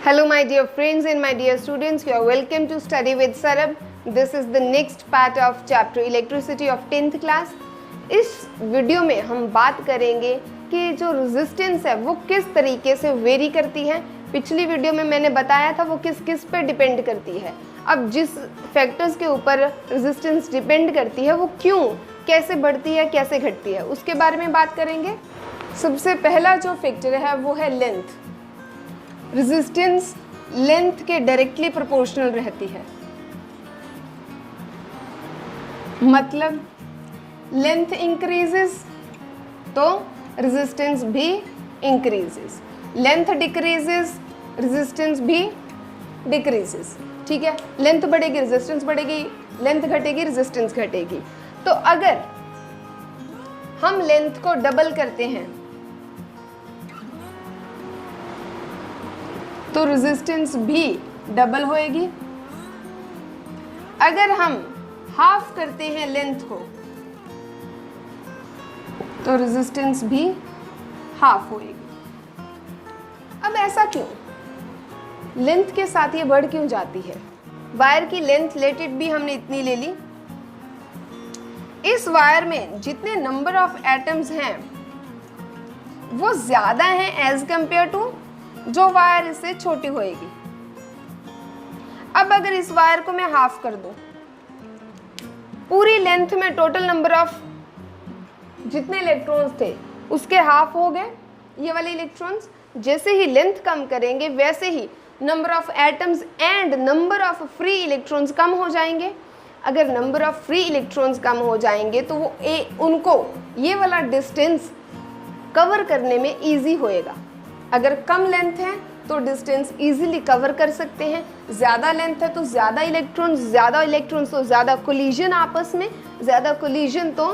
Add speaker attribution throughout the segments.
Speaker 1: Hello my dear friends and my dear students, you are welcome to study with Sarab. This is the next part of chapter electricity of 10th class. इस video में हम बात करेंगे कि जो resistance है वो किस तरीके से वेरी करती है। पिछली वीडियो में मैंने बताया था वो किस किस पे डिपेंड करती है। अब जिस फैक्टर्स के ऊपर रेजिस्टेंस डिपेंड करती है वो क्यों, कैसे बढ़ती है, कैसे घटती है, उसके बारे में बात करेंगे। सबसे पहला जो फैक्टर है वो है लेंथ। रेजिस्टेंस लेंथ के डायरेक्टली प्रोपोर्शनल रहती है, मतलब लेंथ इंक्रीजेस तो रेजिस्टेंस भी इंक्रीजेस, लेंथ डिक्रीजेस रेजिस्टेंस भी डिक्रीजेस। ठीक है, लेंथ बढ़ेगी रेजिस्टेंस बढ़ेगी, लेंथ घटेगी रेजिस्टेंस घटेगी। तो अगर हम लेंथ को डबल करते हैं तो रेजिस्टेंस भी डबल होएगी। अगर हम हाफ करते हैं लेंथ को तो रेजिस्टेंस भी हाफ होएगी। अब ऐसा क्यों, लेंथ के साथ ये बढ़ क्यों जाती है? वायर की लेंथ लेट इट भी हमने इतनी ले ली। इस वायर में जितने नंबर ऑफ एटम्स हैं वो ज्यादा हैं एज कंपेयर टू जो वायर इससे छोटी होएगी। अब अगर इस वायर को मैं हाफ कर दूं, पूरी लेंथ में टोटल नंबर ऑफ जितने इलेक्ट्रॉन्स थे उसके हाफ हो गए ये वाले इलेक्ट्रॉन्स। जैसे ही लेंथ कम करेंगे वैसे ही number of atoms and number of free electrons कम हो जाएंगे। अगर नंबर ऑफ फ्री इलेक्ट्रॉन्स कम हो जाएंगे तो वो उनको ये वाला डिस्टेंस कवर करने में इजी होएगा। अगर कम लेंथ है तो डिस्टेंस इजीली कवर कर सकते हैं, ज़्यादा लेंथ है तो ज़्यादा इलेक्ट्रॉन्स तो ज़्यादा कोलिजन आपस में, ज़्यादा कोलिजन तो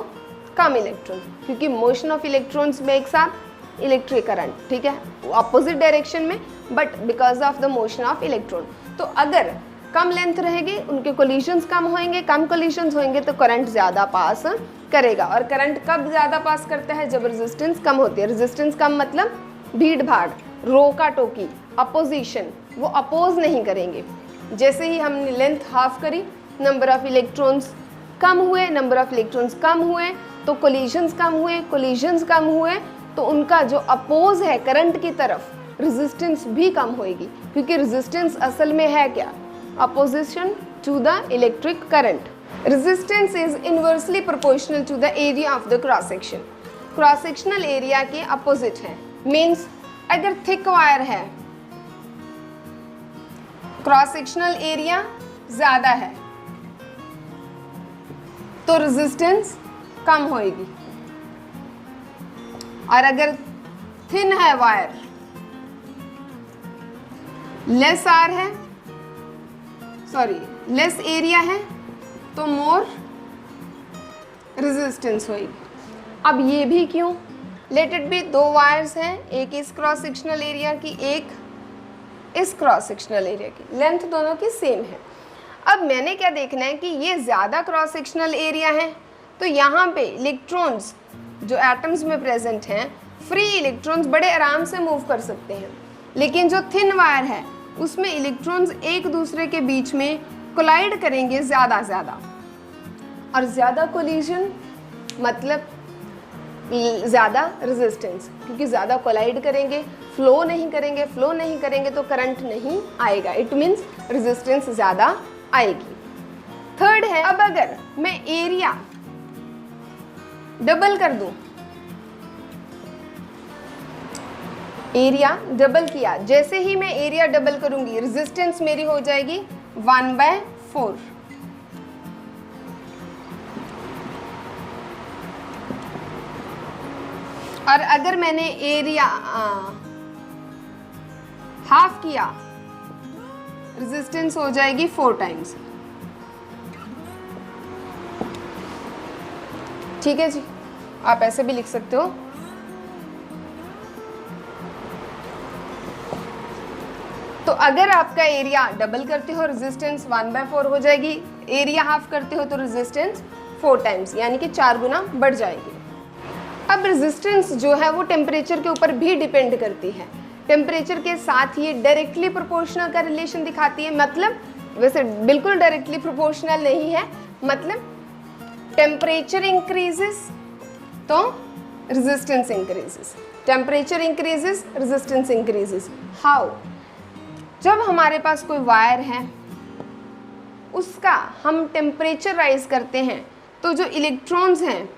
Speaker 1: कम इलेक्ट्रॉन, क्योंकि motion of electrons makes up electric current. ठीक है, अपोजिट डायरेक्शन में but because of the motion of electron. तो अगर कम लेंथ रहेगी उनके कोलिजन्स कम होंगे, कम कोलिजन्स होंगे तो करंट ज़्यादा पास करेगा। और करंट कब ज़्यादा पास करता है? जब रेजिस्टेंस कम होती है। रेजिस्टेंस कम मतलब भीड़ भाड़, रोका टोकी, अपोजिशन, वो अपोज नहीं करेंगे। जैसे ही हमने लेंथ हाफ करी, नंबर ऑफ इलेक्ट्रॉन्स कम हुए, नंबर ऑफ इलेक्ट्रॉन्स कम हुए तो कोलिजन्स कम हुए, कोलिजन्स कम हुए तो उनका जो अपोज है करंट की तरफ, रेजिस्टेंस भी कम होएगी। क्योंकि रेजिस्टेंस असल में है क्या? Opposition to the electric current. Resistance is inversely proportional to the area of the cross section. Cross sectional area के अपोजिट है। मीन्स अगर थिक वायर है, क्रॉस सेक्शनल एरिया ज्यादा है तो रेजिस्टेंस कम होएगी। और अगर थिन है वायर, लेस एरिया है तो मोर रेजिस्टेंस होएगी। अब ये भी क्यों? लेट इट बी, दो वायर्स हैं, एक इस क्रॉस सेक्शनल एरिया की, एक इस क्रॉस सेक्शनल एरिया की, लेंथ दोनों की सेम है। अब मैंने क्या देखना है कि ये ज़्यादा क्रॉस सेक्शनल एरिया है तो यहाँ पे इलेक्ट्रॉन्स जो एटम्स में प्रेजेंट हैं, फ्री इलेक्ट्रॉन्स बड़े आराम से मूव कर सकते हैं। लेकिन जो थिन वायर है उसमें इलेक्ट्रॉन्स एक दूसरे के बीच में कोलाइड करेंगे ज़्यादा, और ज़्यादा कोलिजन मतलब ज़्यादा रेजिस्टेंस, क्योंकि ज़्यादा कोलाइड करेंगे, फ्लो नहीं करेंगे तो करंट नहीं आएगा। इट मीन्स रेजिस्टेंस ज़्यादा आएगी। थर्ड है, अब अगर मैं एरिया डबल कर दूं, एरिया डबल किया, जैसे ही मैं एरिया डबल करूंगी रेजिस्टेंस मेरी हो जाएगी 1/4। और अगर मैंने एरिया हाफ किया, रेजिस्टेंस हो जाएगी 4 टाइम्स। ठीक है जी, आप ऐसे भी लिख सकते हो। तो अगर आपका एरिया डबल करते हो रेजिस्टेंस 1/4 हो जाएगी, एरिया हाफ करते हो तो रेजिस्टेंस 4 टाइम्स यानी कि 4 गुना बढ़ जाएगी। अब रेजिस्टेंस जो है वो टेम्परेचर के ऊपर भी डिपेंड करती है। टेम्परेचर के साथ ये डायरेक्टली प्रोपोर्शनल का रिलेशन दिखाती है, मतलब वैसे बिल्कुल डायरेक्टली प्रोपोर्शनल नहीं है, मतलब टेम्परेचर इंक्रीजेस तो resistance increases, temperature increases resistance increases. How? जब हमारे पास कोई वायर है उसका हम टेम्परेचर राइज करते हैं तो जो इलेक्ट्रॉन्स हैं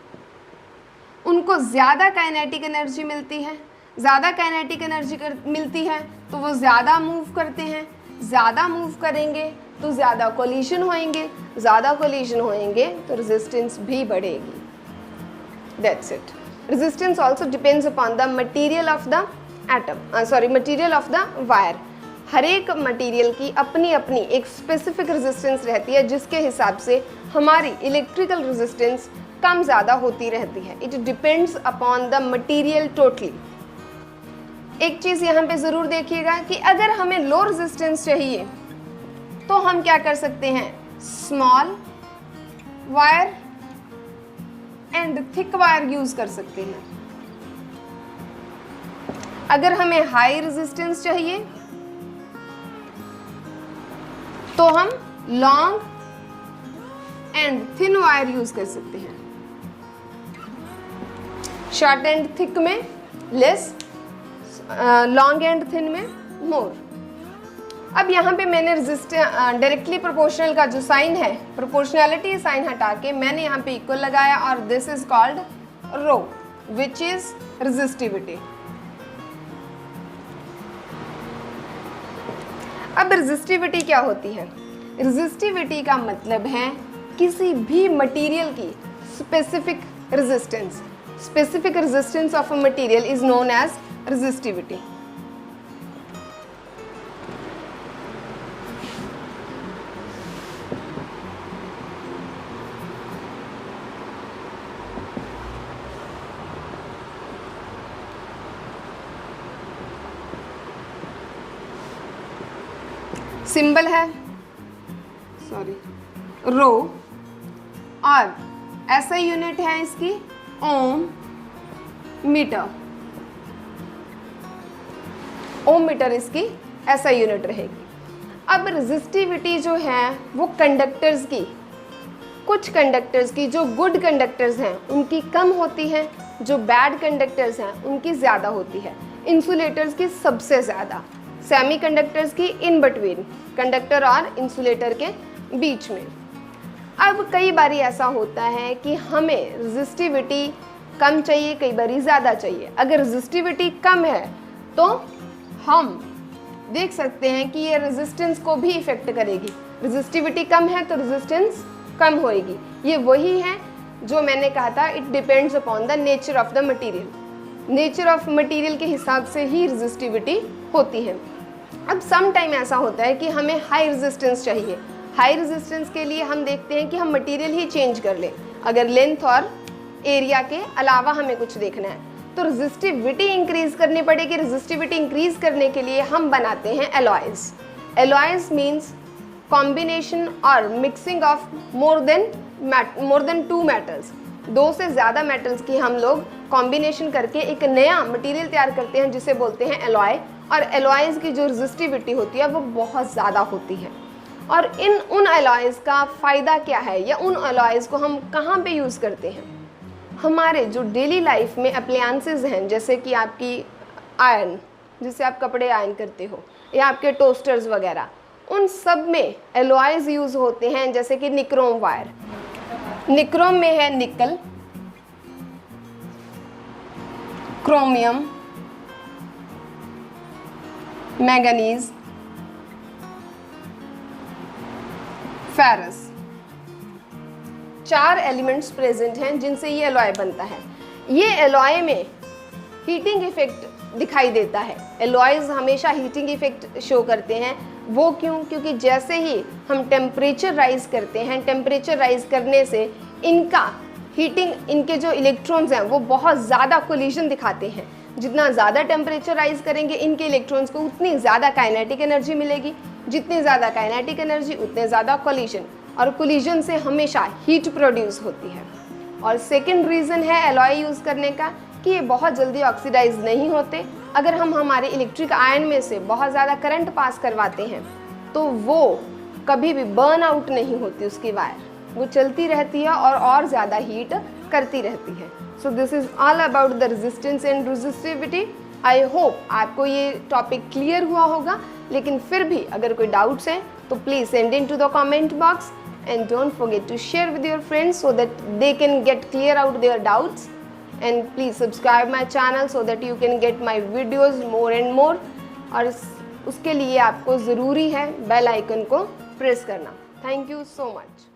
Speaker 1: उनको ज़्यादा काइनेटिक एनर्जी मिलती है, ज़्यादा काइनेटिक एनर्जी मिलती है तो वो ज़्यादा मूव करते हैं, ज़्यादा मूव करेंगे तो ज़्यादा कोलिशन होंगे, ज़्यादा कोलिशन होंगे तो रेजिस्टेंस भी बढ़ेगी। That's it. Resistance also depends upon the material of the atom, material of the wire. हर एक मटेरियल की अपनी अपनी एक स्पेसिफिक रेजिस्टेंस रहती है जिसके हिसाब से हमारी इलेक्ट्रिकल रेजिस्टेंस कम ज़्यादा होती रहती है। It depends upon the material totally. एक चीज़ यहाँ पे ज़रूर देखिएगा कि अगर हमें लो रेजिस्टेंस चाहिए तो हम क्या कर सकते हैं, small wire and thick wire use कर सकते हैं। अगर हमें हाई रेजिस्टेंस चाहिए तो हम long and thin wire use कर सकते हैं। शॉर्ट एंड थिक में लेस, लॉन्ग एंड थिन में मोर। अब यहाँ पे मैंने डायरेक्टली प्रोपोर्शनल का जो साइन है, प्रोपोर्शनैलिटी साइन हटा के मैंने यहाँ पे इक्वल लगाया और this is called rho which is resistivity. अब रेजिस्टिविटी क्या होती है? रेजिस्टिविटी का मतलब है किसी भी मटेरियल की specific resistance. Specific resistance of a material is known as resistivity. Symbol है रो और ऐसा यूनिट है इसकी ओम मीटर। ओम मीटर इसकी ऐसा यूनिट रहेगी। अब रेजिस्टिविटी जो है वो कंडक्टर्स की, कुछ कंडक्टर्स की जो गुड कंडक्टर्स हैं उनकी कम होती है, जो बैड कंडक्टर्स हैं उनकी ज़्यादा होती है। इंसुलेटर्स की सबसे ज़्यादा, सेमी कंडक्टर्स की इन बिटवीन, कंडक्टर और इंसुलेटर के बीच में। अब कई बारी ऐसा होता है कि हमें रेजिस्टिविटी कम चाहिए, कई बारी ज़्यादा चाहिए। अगर रेजिस्टिविटी कम है तो हम देख सकते हैं कि ये रेजिस्टेंस को भी इफेक्ट करेगी। रेजिस्टिविटी कम है तो रेजिस्टेंस कम होएगी। ये वही है जो मैंने कहा था, it depends upon the nature of the material. Nature of material के हिसाब से ही रेजिस्टिविटी होती है। अब सम टाइम ऐसा होता है कि हमें हाई रेजिस्टेंस चाहिए। हाई रेजिस्टेंस के लिए हम देखते हैं कि हम मटेरियल ही चेंज कर लें, अगर लेंथ और एरिया के अलावा हमें कुछ देखना है तो रेजिस्टिविटी इंक्रीज करनी पड़ेगी। रेजिस्टिविटी इंक्रीज करने के लिए हम बनाते हैं एलॉयज। एलॉयज मीन्स कॉम्बिनेशन और mixing of more than 2 metals. 2 से ज़्यादा मेटल्स की हम लोग कॉम्बिनेशन करके एक नया मटेरियल तैयार करते हैं जिसे बोलते हैं एलॉय। और एलॉयज की जो रेजिस्टिविटी होती है वो बहुत ज़्यादा होती है। और उन एलॉयज का फ़ायदा क्या है या उन एलॉयज को हम कहाँ पे यूज़ करते हैं? हमारे जो डेली लाइफ में अप्लायंसेस हैं, जैसे कि आपकी आयरन, जिससे आप कपड़े आयरन करते हो, या आपके टोस्टर्स वगैरह, उन सब में एलॉयज यूज़ होते हैं। जैसे कि निक्रोम वायर, निक्रोम में है निकल, chromium, manganese, ferrous. 4 elements present हैं जिनसे ये एलॉय बनता है। ये एलॉय में हीटिंग इफेक्ट दिखाई देता है। एलॉयज हमेशा हीटिंग इफेक्ट शो करते हैं। वो क्यों? क्योंकि जैसे ही हम टेम्परेचर राइज करते हैं, टेम्परेचर राइज करने से इनका हीटिंग, इनके जो इलेक्ट्रॉन्स हैं वो बहुत ज़्यादा कोलिजन दिखाते हैं। जितना ज़्यादा टेम्परेचर राइज करेंगे इनके इलेक्ट्रॉन्स को उतनी ज़्यादा काइनेटिक एनर्जी मिलेगी। जितनी ज़्यादा काइनेटिक एनर्जी उतने ज़्यादा कोलिजन, और कोलिजन से हमेशा हीट प्रोड्यूस होती है। और सेकंड रीज़न है एलॉय यूज़ करने का कि ये बहुत जल्दी ऑक्सीडाइज नहीं होते अगर हम हमारे इलेक्ट्रिक आयन में से बहुत ज़्यादा करंट पास करवाते हैं तो वो कभी भी बर्न आउट नहीं होती, उसकी वायर वो चलती रहती है और ज़्यादा हीट करती रहती है। So this is all about the resistance and resistivity. I hope आपको ये टॉपिक क्लियर हुआ होगा, लेकिन फिर भी अगर कोई डाउट्स हैं तो please send in to the comment box and don't forget to share with your friends so that they can get clear out their doubts, and please subscribe my channel so that you can get my videos more and more। और उसके लिए आपको ज़रूरी है bell icon को press करना। Thank you so much.